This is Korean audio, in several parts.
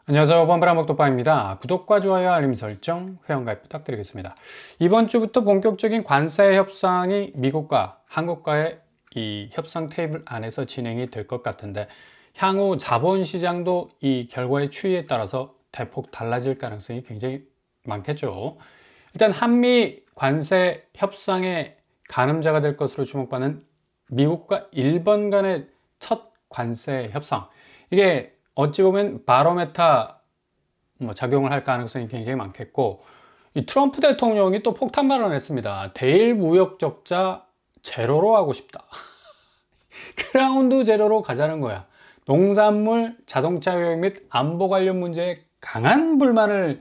안녕하세요. 범바라먹도빠입니다. 구독과 좋아요, 알림 설정, 회원가입 부탁드리겠습니다. 이번 주부터 본격적인 관세 협상이 미국과 한국과의 이 협상 테이블 안에서 진행이 될 것 같은데, 향후 자본시장도 이 결과의 추이에 따라서 대폭 달라질 가능성이 굉장히 많겠죠. 일단 한미 관세 협상의 가늠자가 될 것으로 주목받는 미국과 일본 간의 첫 관세 협상. 이게 어찌 보면 바로메타 작용을 할 가능성이 굉장히 많겠고, 이 트럼프 대통령이 또 폭탄 발언을 했습니다. 대일 무역 적자 제로로 하고 싶다. 그라운드 제로로 가자는 거야. 농산물, 자동차 유역 및 안보 관련 문제에 강한 불만을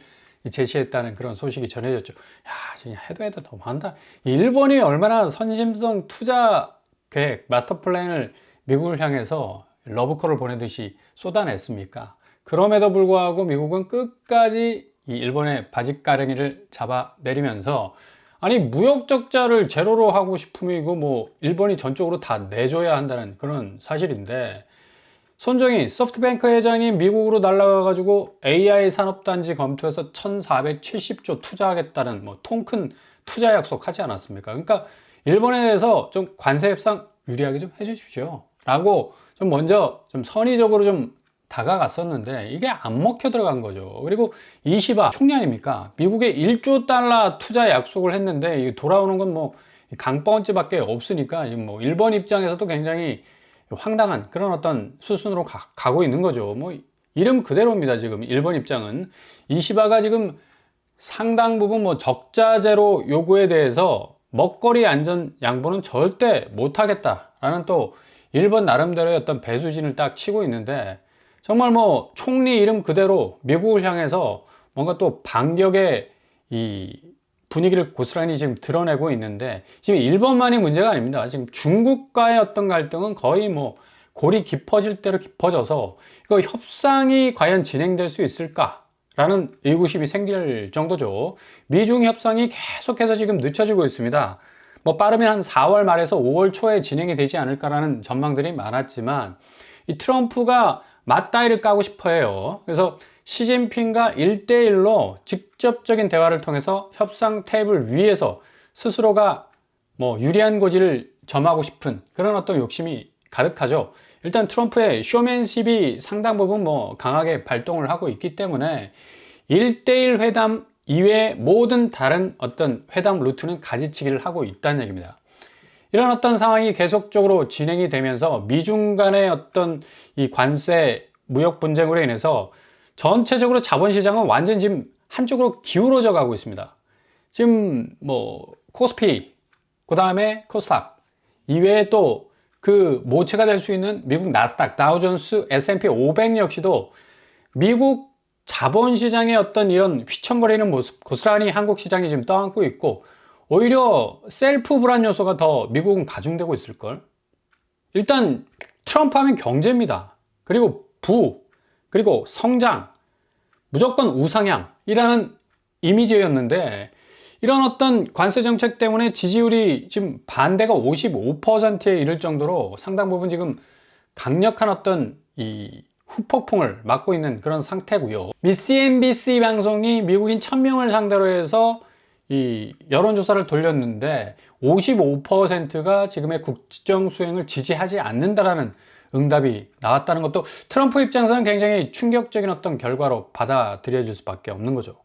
제시했다는 그런 소식이 전해졌죠. 야, 진짜 해도 너무한다. 일본이 얼마나 선심성 투자 계획, 마스터 플랜을 미국을 향해서 러브콜을 보내듯이 쏟아냈습니까? 그럼에도 불구하고 미국은 끝까지 이 일본의 바짓가랭이를 잡아내리면서, 아니 무역 적자를 제로로 하고 싶으면 이거 뭐 일본이 전적으로 다 내줘야 한다는 그런 사실인데, 손정희 소프트뱅크 회장이 미국으로 날아가 가지고 AI 산업단지 검토해서 1470조 투자하겠다는 뭐 통 큰 투자 약속하지 않았습니까? 그러니까 일본에 대해서 좀 관세 협상 유리하게 좀 해주십시오 라고 좀 먼저 좀 선의적으로 좀 다가갔었는데, 이게 안 먹혀 들어간 거죠. 그리고 이시바 총리 아닙니까? 미국에 1조 달러 투자 약속을 했는데 돌아오는 건 뭐 강뻥언지밖에 없으니까 뭐 일본 입장에서도 굉장히 황당한 그런 어떤 수순으로 가고 있는 거죠. 뭐 이름 그대로입니다. 지금 일본 입장은 이시바가 지금 상당 부분 뭐 적자제로 요구에 대해서 먹거리 안전 양보는 절대 못하겠다라는 또 일본 나름대로의 어떤 배수진을 딱 치고 있는데, 정말 뭐 총리 이름 그대로 미국을 향해서 뭔가 또 반격의 이 분위기를 고스란히 지금 드러내고 있는데, 지금 일본만이 문제가 아닙니다. 지금 중국과의 어떤 갈등은 거의 뭐 골이 깊어질 대로 깊어져서 이거 협상이 과연 진행될 수 있을까라는 의구심이 생길 정도죠. 미중 협상이 계속해서 지금 늦춰지고 있습니다. 뭐 빠르면 한 4월 말에서 5월 초에 진행이 되지 않을까라는 전망들이 많았지만, 이 트럼프가 맞다이를 까고 싶어 해요. 그래서 시진핑과 1대1로 직접적인 대화를 통해서 협상 테이블 위에서 스스로가 뭐 유리한 고지를 점하고 싶은 그런 어떤 욕심이 가득하죠. 일단 트럼프의 쇼맨십이 상당 부분 뭐 강하게 발동을 하고 있기 때문에 1대1 회담 이외의 모든 다른 어떤 회담 루트는 가지치기를 하고 있다는 얘기입니다. 이런 어떤 상황이 계속적으로 진행이 되면서 미중 간의 어떤 이 관세 무역 분쟁으로 인해서 전체적으로 자본시장은 완전 지금 한쪽으로 기울어져 가고 있습니다. 지금 뭐 코스피, 그 다음에 코스닥 이외에 또 그 모체가 될 수 있는 미국 나스닥, 다우존스, S&P 500 역시도 미국 자본시장의 어떤 이런 휘청거리는 모습 고스란히 한국 시장이 지금 떠안고 있고, 오히려 셀프 불안 요소가 더 미국은 가중되고 있을걸. 일단 트럼프 하면 경제입니다. 그리고 그리고 성장, 무조건 우상향이라는 이미지였는데, 이런 어떤 관세 정책 때문에 지지율이 지금 반대가 55%에 이를 정도로 상당 부분 지금 강력한 어떤 이 후폭풍을 맞고 있는 그런 상태고요. 미 CNBC 방송이 미국인 1000명을 상대로 해서 이 여론조사를 돌렸는데 55%가 지금의 국정 수행을 지지하지 않는다라는 응답이 나왔다는 것도 트럼프 입장에서는 굉장히 충격적인 어떤 결과로 받아들여질 수밖에 없는 거죠.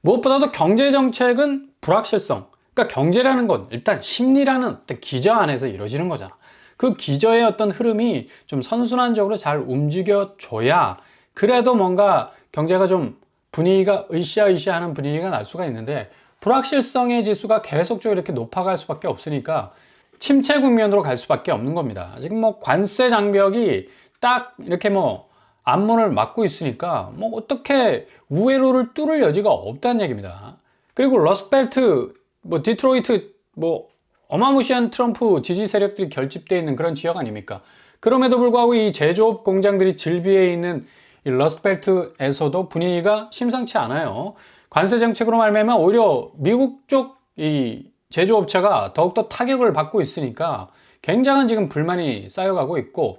무엇보다도 경제정책은 불확실성, 그러니까 경제라는 건 일단 심리라는 어떤 기저 안에서 이루어지는 거잖아. 그 기저의 어떤 흐름이 좀 선순환적으로 잘 움직여줘야 그래도 뭔가 경제가 좀 분위기가 으쌰으쌰 하는 분위기가 날 수가 있는데, 불확실성의 지수가 계속적으로 이렇게 높아갈 수밖에 없으니까 침체 국면으로 갈 수밖에 없는 겁니다. 지금 뭐 관세 장벽이 딱 이렇게 뭐 앞문을 막고 있으니까 뭐 어떻게 우회로를 뚫을 여지가 없다는 얘기입니다. 그리고 러스트벨트, 뭐 디트로이트, 뭐 어마무시한 트럼프 지지 세력들이 결집되어 있는 그런 지역 아닙니까? 그럼에도 불구하고 이 제조업 공장들이 질비해 있는 이 러스트벨트에서도 분위기가 심상치 않아요. 관세 정책으로 말미암아 오히려 미국 쪽 이 제조업체가 더욱더 타격을 받고 있으니까 굉장한 지금 불만이 쌓여가고 있고,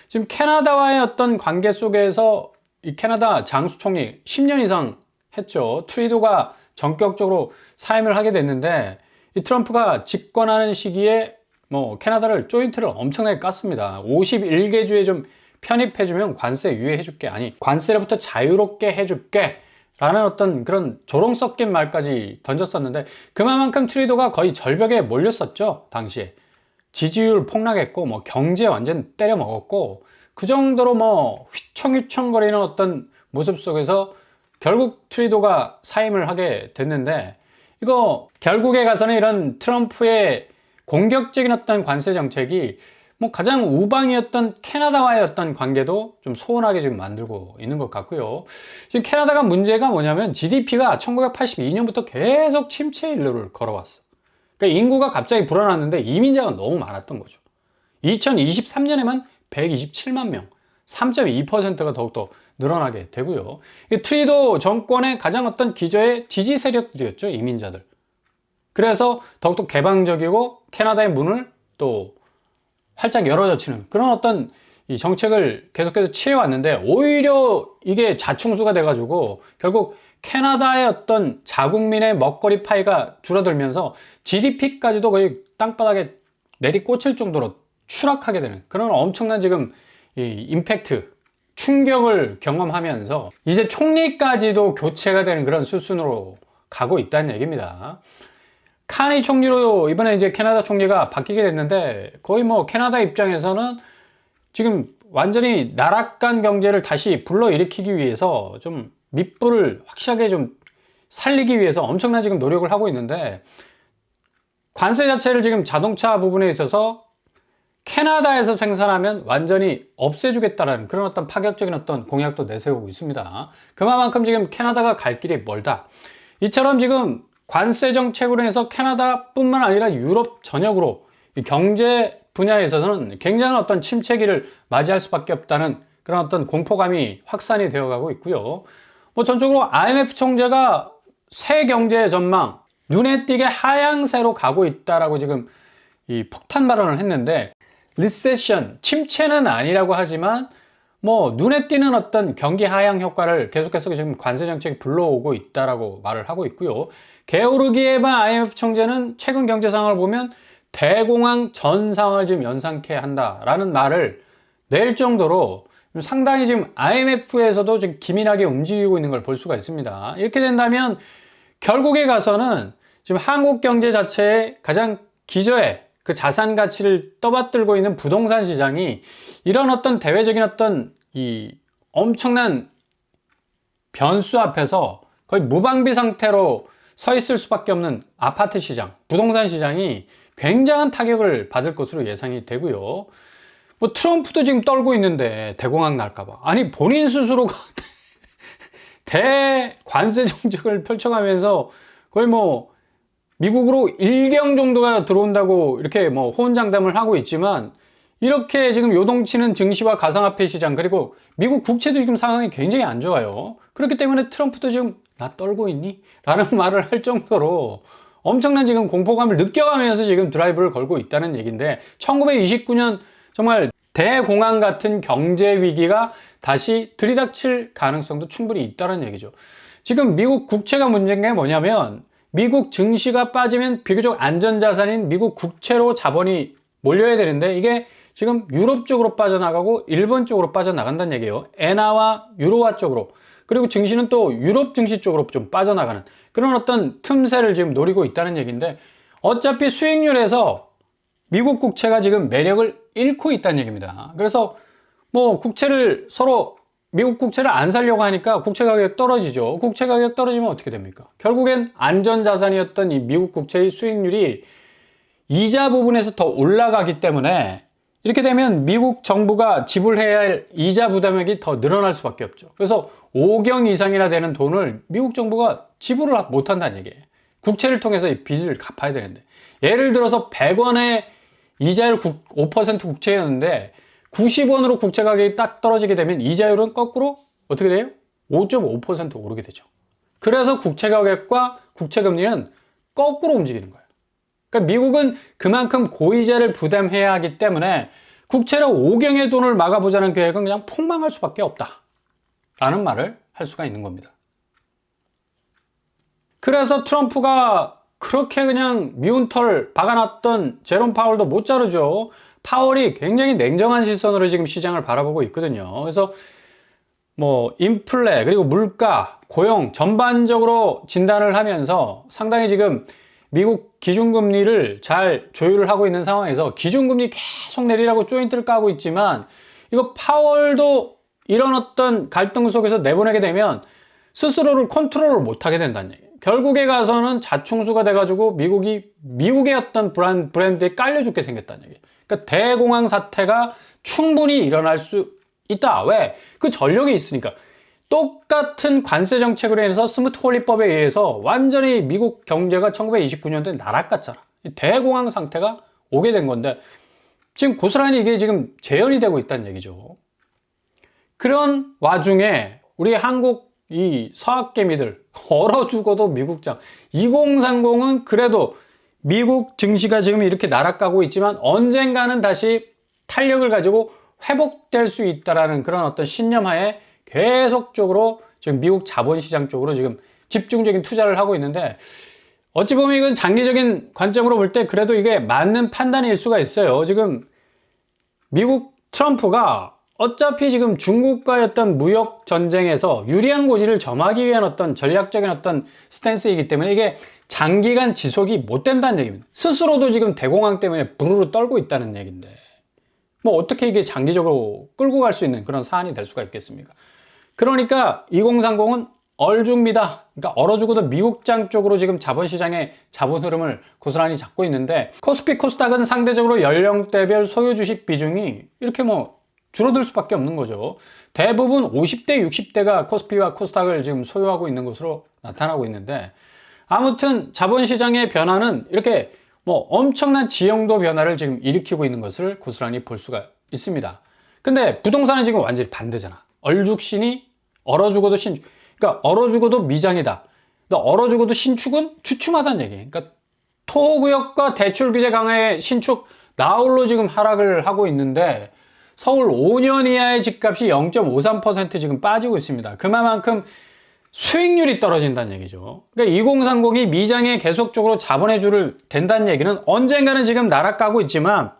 지금 캐나다와의 어떤 관계 속에서 이 캐나다 장수 총리 10년 이상 했죠. 트루도가 전격적으로 사임을 하게 됐는데 이 트럼프가 집권하는 시기에 뭐 캐나다를 조인트를 엄청나게 깠습니다. 51개 주에 좀 편입해주면 관세 유예해줄게, 아니 관세로부터 자유롭게 해줄게 라는 어떤 그런 조롱 섞인 말까지 던졌었는데 그만큼 트루도가 거의 절벽에 몰렸었죠. 당시에 지지율 폭락했고 뭐 경제 완전 때려 먹었고 그 정도로 뭐 휘청휘청거리는 어떤 모습 속에서 결국 트루도가 사임을 하게 됐는데, 이거 결국에 가서는 이런 트럼프의 공격적인 어떤 관세 정책이 뭐 가장 우방이었던 캐나다와의 어떤 관계도 좀 소원하게 지금 만들고 있는 것 같고요. 지금 캐나다가 문제가 뭐냐면 GDP가 1982년부터 계속 침체 일로를 걸어왔어. 그러니까 인구가 갑자기 불어났는데 이민자가 너무 많았던 거죠. 2023년에만 127만 명, 3.2%가 더욱더 늘어나게 되고요. 트루도 정권의 가장 어떤 기저의 지지 세력들이었죠, 이민자들. 그래서 더욱더 개방적이고 캐나다의 문을 또 활짝 열어젖히는 그런 어떤 이 정책을 계속해서 취해왔는데 오히려 이게 자충수가 돼가지고 결국 캐나다의 어떤 자국민의 먹거리 파이가 줄어들면서 GDP까지도 거의 땅바닥에 내리꽂힐 정도로 추락하게 되는 그런 엄청난 지금 이 임팩트, 충격을 경험하면서 이제 총리까지도 교체가 되는 그런 수순으로 가고 있다는 얘기입니다. 카니 총리로 이번에 이제 캐나다 총리가 바뀌게 됐는데 거의 뭐 캐나다 입장에서는 지금 완전히 나락간 경제를 다시 불러일으키기 위해서 좀 밑불을 확실하게 좀 살리기 위해서 엄청난 지금 노력을 하고 있는데, 관세 자체를 지금 자동차 부분에 있어서 캐나다에서 생산하면 완전히 없애주겠다라는 그런 어떤 파격적인 어떤 공약도 내세우고 있습니다. 그만큼 지금 캐나다가 갈 길이 멀다. 이처럼 지금 관세 정책으로 해서 캐나다뿐만 아니라 유럽 전역으로 경제 분야에서는 굉장한 어떤 침체기를 맞이할 수밖에 없다는 그런 어떤 공포감이 확산이 되어가고 있고요. 뭐 전적으로 IMF 총재가 새 경제 전망 눈에 띄게 하향세로 가고 있다라고 지금 이 폭탄 발언을 했는데, 리세션 침체는 아니라고 하지만 뭐 눈에 띄는 어떤 경기 하향 효과를 계속해서 지금 관세 정책이 불러오고 있다라고 말을 하고 있고요. 게오르기에바 IMF 총재는 최근 경제 상황을 보면 대공황 전 상황을 지금 연상케 한다라는 말을 낼 정도로 상당히 지금 IMF에서도 지금 기민하게 움직이고 있는 걸 볼 수가 있습니다. 이렇게 된다면 결국에 가서는 지금 한국 경제 자체의 가장 기저에 그 자산 가치를 떠받들고 있는 부동산 시장이 이런 어떤 대외적인 어떤 이 엄청난 변수 앞에서 거의 무방비 상태로 서 있을 수밖에 없는 아파트 시장, 부동산 시장이 굉장한 타격을 받을 것으로 예상이 되고요. 뭐 트럼프도 지금 떨고 있는데 대공황 날까봐. 아니 본인 스스로가 대관세 정책을 펼쳐가면서 거의 뭐 미국으로 일경 정도가 들어온다고 이렇게 뭐 호언장담을 하고 있지만, 이렇게 지금 요동치는 증시와 가상화폐 시장 그리고 미국 국채도 지금 상황이 굉장히 안 좋아요. 그렇기 때문에 트럼프도 지금 나 떨고 있니? 라는 말을 할 정도로 엄청난 지금 공포감을 느껴가면서 지금 드라이브를 걸고 있다는 얘기인데, 1929년 정말 대공황 같은 경제 위기가 다시 들이닥칠 가능성도 충분히 있다는 얘기죠. 지금 미국 국채가 문제인 게 뭐냐면, 미국 증시가 빠지면 비교적 안전자산인 미국 국채로 자본이 몰려야 되는데 이게 지금 유럽 쪽으로 빠져나가고 일본 쪽으로 빠져나간다는 얘기예요. 엔화와 유로화 쪽으로. 그리고 증시는 또 유럽 증시 쪽으로 좀 빠져나가는 그런 어떤 틈새를 지금 노리고 있다는 얘기인데, 어차피 수익률에서 미국 국채가 지금 매력을 잃고 있다는 얘기입니다. 그래서 뭐 국채를 서로 미국 국채를 안 사려고 하니까 국채 가격 떨어지죠. 국채 가격 떨어지면 어떻게 됩니까? 결국엔 안전자산이었던 이 미국 국채의 수익률이 이자 부분에서 더 올라가기 때문에 이렇게 되면 미국 정부가 지불해야 할 이자 부담액이 더 늘어날 수밖에 없죠. 그래서 5경 이상이나 되는 돈을 미국 정부가 지불을 못한다는 얘기예요. 국채를 통해서 이 빚을 갚아야 되는데, 예를 들어서 100원의 이자율 5% 국채였는데 90원으로 국채 가격이 딱 떨어지게 되면 이자율은 거꾸로 어떻게 돼요? 5.5% 오르게 되죠. 그래서 국채 가격과 국채 금리는 거꾸로 움직이는 거예요. 그러니까 미국은 그만큼 고이자를 부담해야 하기 때문에 국채로 5경의 돈을 막아보자는 계획은 그냥 폭망할 수밖에 없다 라는 말을 할 수가 있는 겁니다. 그래서 트럼프가 그렇게 그냥 미운 털 박아놨던 제롬 파월도 못 자르죠. 파월이 굉장히 냉정한 시선으로 지금 시장을 바라보고 있거든요. 그래서 뭐 인플레 그리고 물가, 고용 전반적으로 진단을 하면서 상당히 지금 미국 기준금리를 잘 조율을 하고 있는 상황에서 기준금리 계속 내리라고 조인트를 까고 있지만 이거 파월도 이런 어떤 갈등 속에서 내보내게 되면 스스로를 컨트롤을 못하게 된다는 얘기예요. 결국에 가서는 자충수가 돼가지고 미국의 어떤 브랜드에 깔려 죽게 생겼다는 얘기예요. 그러니까 대공황 사태가 충분히 일어날 수 있다. 왜? 그 전력이 있으니까. 똑같은 관세 정책으로 인해서 스무트 홀리법에 의해서 완전히 미국 경제가 1929년도에 날아갔잖아. 대공황 상태가 오게 된 건데 지금 고스란히 이게 지금 재현이 되고 있다는 얘기죠. 그런 와중에 우리 한국 이 서학개미들 얼어 죽어도 미국장 2030은 그래도 미국 증시가 지금 이렇게 날아가고 있지만 언젠가는 다시 탄력을 가지고 회복될 수 있다라는 그런 어떤 신념하에 계속적으로 지금 미국 자본시장 쪽으로 지금 집중적인 투자를 하고 있는데 어찌 보면 이건 장기적인 관점으로 볼 때 그래도 이게 맞는 판단일 수가 있어요. 지금 미국 트럼프가 어차피 지금 중국과의 어떤 무역 전쟁에서 유리한 고지를 점하기 위한 어떤 전략적인 어떤 스탠스이기 때문에 이게 장기간 지속이 못 된다는 얘기입니다. 스스로도 지금 대공황 때문에 부르르 떨고 있다는 얘기인데 뭐 어떻게 이게 장기적으로 끌고 갈 수 있는 그런 사안이 될 수가 있겠습니까? 그러니까 2030은 얼죽니다. 그러니까 얼어 죽어도 미국장 쪽으로 지금 자본시장의 자본 흐름을 고스란히 잡고 있는데 코스피 코스닥은 상대적으로 연령대별 소유 주식 비중이 이렇게 뭐 줄어들 수밖에 없는 거죠. 대부분 50대, 60대가 코스피와 코스닥을 지금 소유하고 있는 것으로 나타나고 있는데 아무튼 자본시장의 변화는 이렇게 뭐 엄청난 지형도 변화를 지금 일으키고 있는 것을 고스란히 볼 수가 있습니다. 근데 부동산은 지금 완전히 반대잖아. 얼죽신이 얼어 죽어도 신축. 그러니까 얼어 죽어도 미장이다. 얼어 죽어도 신축은 주춤하다는 얘기. 그러니까 토구역과 대출 규제 강화의 신축 나홀로 지금 하락을 하고 있는데 서울 5년 이하의 집값이 0.53% 지금 빠지고 있습니다. 그만큼 수익률이 떨어진다는 얘기죠. 그러니까 2030이 미장에 계속적으로 자본의 줄을 댄다는 얘기는 언젠가는 지금 날아가고 있지만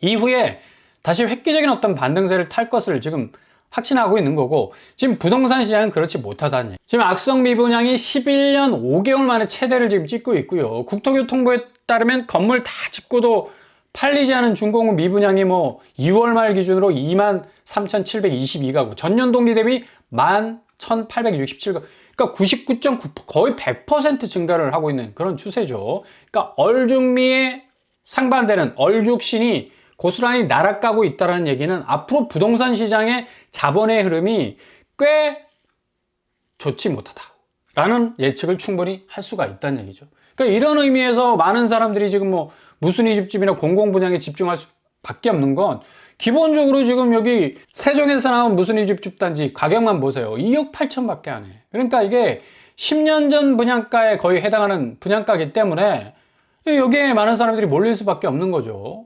이후에 다시 획기적인 어떤 반등세를 탈 것을 지금 확신하고 있는 거고 지금 부동산 시장은 그렇지 못하다는 얘기. 지금 악성 미분양이 11년 5개월 만에 최대를 지금 찍고 있고요. 국토교통부에 따르면 건물 다 짓고도 팔리지 않은 중공업 미분양이 뭐 2월 말 기준으로 23,722가구, 전년 동기 대비 11,867가구, 그러니까 99.9% 거의 100% 증가를 하고 있는 그런 추세죠. 그러니까 얼죽미에 상반되는 얼죽신이 고스란히 날아가고 있다는 얘기는 앞으로 부동산 시장의 자본의 흐름이 꽤 좋지 못하다라는 예측을 충분히 할 수가 있다는 얘기죠. 그러니까 이런 의미에서 많은 사람들이 지금 뭐 무순위 집집이나 공공분양에 집중할 수밖에 없는 건 기본적으로 지금 여기 세종에서 나온 무순위 집단지 가격만 보세요. 2억 8천밖에 안 해. 그러니까 이게 10년 전 분양가에 거의 해당하는 분양가이기 때문에 여기에 많은 사람들이 몰릴 수밖에 없는 거죠.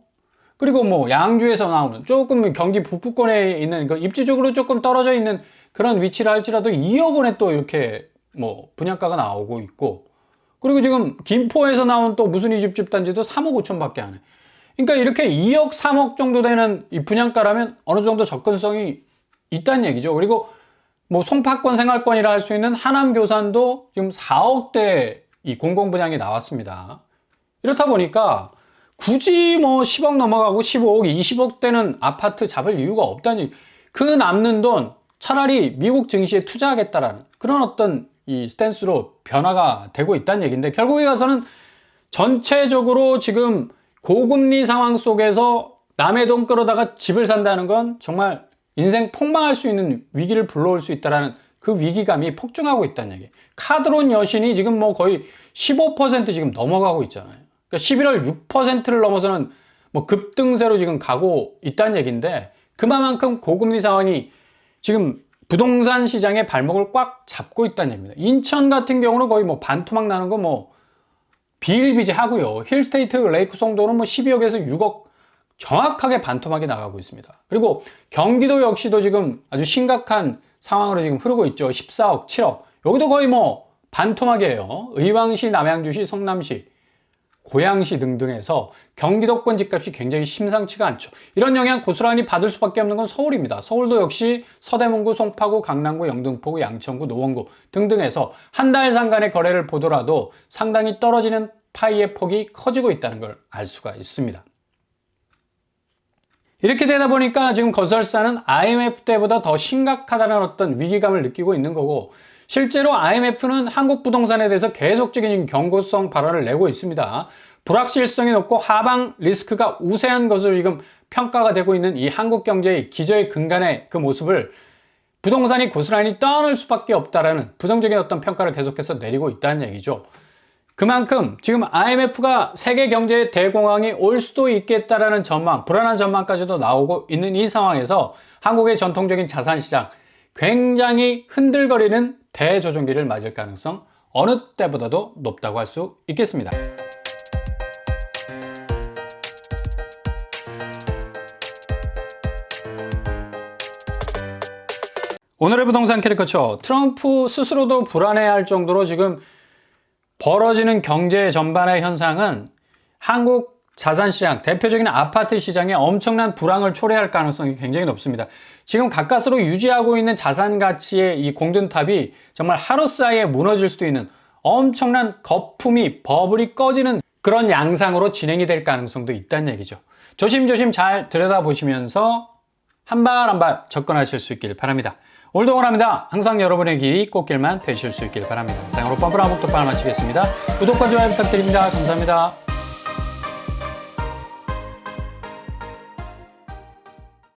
그리고 뭐 양주에서 나오는 조금 경기 북부권에 있는 그 입지적으로 조금 떨어져 있는 그런 위치라 할지라도 2억 원에 또 이렇게 뭐 분양가가 나오고 있고 그리고 지금 김포에서 나온 또 무슨 이 집단지도 3억 5천밖에 안 해. 그러니까 이렇게 2억 3억 정도 되는 이 분양가라면 어느 정도 접근성이 있다는 얘기죠. 그리고 뭐 송파권 생활권이라 할 수 있는 하남교산도 지금 4억대 이 공공분양이 나왔습니다. 이렇다 보니까 굳이 뭐 10억 넘어가고 15억, 20억대는 아파트 잡을 이유가 없다니 그 남는 돈 차라리 미국 증시에 투자하겠다라는 그런 어떤 이 스탠스로 변화가 되고 있다는 얘기인데 결국에 가서는 전체적으로 지금 고금리 상황 속에서 남의 돈 끌어다가 집을 산다는 건 정말 인생 폭망할 수 있는 위기를 불러올 수 있다는 그 위기감이 폭증하고 있다는 얘기. 카드론 여신이 지금 뭐 거의 15% 지금 넘어가고 있잖아요. 그러니까 11월 6%를 넘어서는 뭐 급등세로 지금 가고 있다는 얘기인데 그만큼 고금리 상황이 지금 부동산 시장의 발목을 꽉 잡고 있다는 얘기입니다. 인천 같은 경우는 거의 뭐 반토막 나는 거 뭐 비일비재하고요. 힐스테이트 레이크 송도는 뭐 12억에서 6억 정확하게 반토막이 나가고 있습니다. 그리고 경기도 역시도 지금 아주 심각한 상황으로 지금 흐르고 있죠. 14억, 7억. 여기도 거의 뭐 반토막이에요. 의왕시, 남양주시, 성남시, 고양시 등등에서 경기도권 집값이 굉장히 심상치가 않죠. 이런 영향 고스란히 받을 수밖에 없는 건 서울입니다. 서울도 역시 서대문구, 송파구, 강남구, 영등포구, 양천구, 노원구 등등에서 한 달 상간의 거래를 보더라도 상당히 떨어지는 파이의 폭이 커지고 있다는 걸 알 수가 있습니다. 이렇게 되다 보니까 지금 건설사는 IMF 때보다 더 심각하다는 어떤 위기감을 느끼고 있는 거고, 실제로 IMF는 한국 부동산에 대해서 계속적인 경고성 발언을 내고 있습니다. 불확실성이 높고 하방 리스크가 우세한 것으로 지금 평가가 되고 있는 이 한국 경제의 기저의 근간의 그 모습을 부동산이 고스란히 떠안을 수밖에 없다라는 부정적인 어떤 평가를 계속해서 내리고 있다는 얘기죠. 그만큼 지금 IMF가 세계 경제의 대공황이 올 수도 있겠다라는 전망, 불안한 전망까지도 나오고 있는 이 상황에서 한국의 전통적인 자산시장 굉장히 흔들거리는 대조정기를 맞을 가능성 어느 때보다도 높다고 할 수 있겠습니다. 오늘의 부동산 캐리커처, 트럼프 스스로도 불안해할 정도로 지금 벌어지는 경제 전반의 현상은 한국 자산시장, 대표적인 아파트 시장에 엄청난 불황을 초래할 가능성이 굉장히 높습니다. 지금 가까스로 유지하고 있는 자산 가치의 이 공든탑이 정말 하루 사이에 무너질 수도 있는 엄청난 거품이 버블이 꺼지는 그런 양상으로 진행이 될 가능성도 있다는 얘기죠. 조심조심 잘 들여다보시면서 한 발 한 발 접근하실 수 있길 바랍니다. 오늘도 원합니다. 항상 여러분의 길이 꽃길만 되실 수 있길 바랍니다. 이상으로 뻔뻔한 목도빵을 마치겠습니다. 구독과 좋아요 부탁드립니다. 감사합니다.